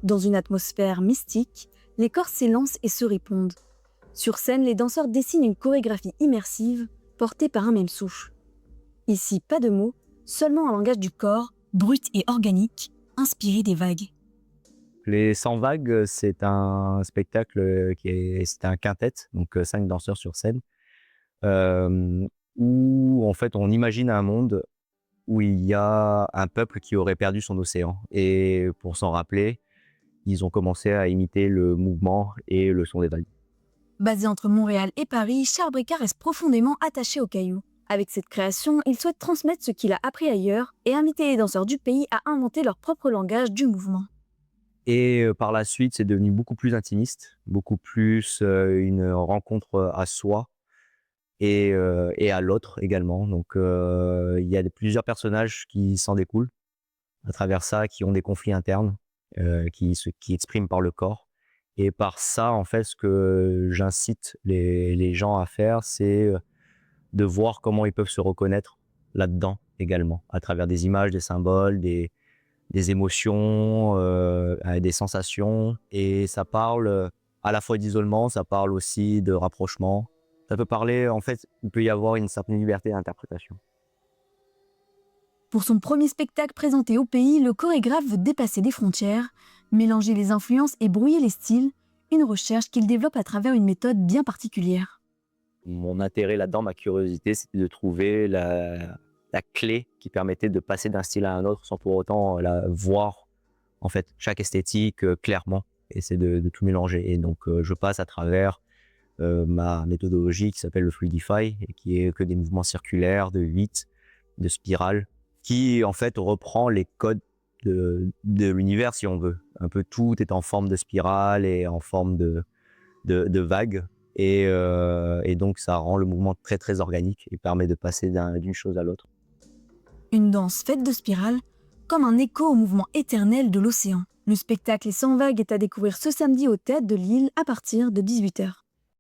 Dans une atmosphère mystique, les corps s'élancent et se répondent. Sur scène, les danseurs dessinent une chorégraphie immersive, portée par un même souffle. Ici, pas de mots, seulement un langage du corps, brut et organique, inspiré des vagues. Les 100 vagues, c'est un spectacle c'est un quintet, donc 5 danseurs sur scène, hem, où en fait on imagine un monde où il y a un peuple qui aurait perdu son océan et pour s'en rappeler, ils ont commencé à imiter le mouvement et le son des vagues. Basé entre Montréal et Paris, Charles Bricard reste profondément attaché aux cailloux. Avec cette création, il souhaite transmettre ce qu'il a appris ailleurs et inviter les danseurs du pays à inventer leur propre langage du mouvement. Et par la suite, c'est devenu beaucoup plus intimiste, beaucoup plus, une rencontre, à soi et à l'autre également. Donc il y a plusieurs personnages qui s'en découlent à travers ça, qui ont des conflits internes, qui expriment par le corps et par ça, en fait, ce que j'incite les gens à faire, c'est, de voir comment ils peuvent se reconnaître là-dedans également, à travers des images, des symboles, des émotions, des sensations et ça parle, à la fois d'isolement, ça parle aussi de rapprochement. Ça peut parler en fait, il peut y avoir une certaine liberté d'interprétation. Pour son premier spectacle présenté au pays, le chorégraphe veut dépasser les frontières, mélanger les influences et brouiller les styles, une recherche qu'il développe à travers une méthode bien particulière. Mon intérêt là-dedans, ma curiosité, c'était de trouver la clé qui permettait de passer d'un style à un autre sans pour autant la voir, en fait, chaque esthétique, clairement et c'est de tout mélanger et donc je passe à travers ma méthodologie qui s'appelle le Fluidify et qui est que des mouvements circulaires, de 8, de spirales, qui en fait reprend les codes de l'univers si on veut. Un peu tout est en forme de spirale et en forme de vague et donc ça rend le mouvement très très organique et permet de passer d'une chose à l'autre. Une danse faite de spirales, comme un écho au mouvement éternel de l'océan. Le spectacle Les 100 vagues est à découvrir ce samedi au Théâtre de Lille à partir de 18h.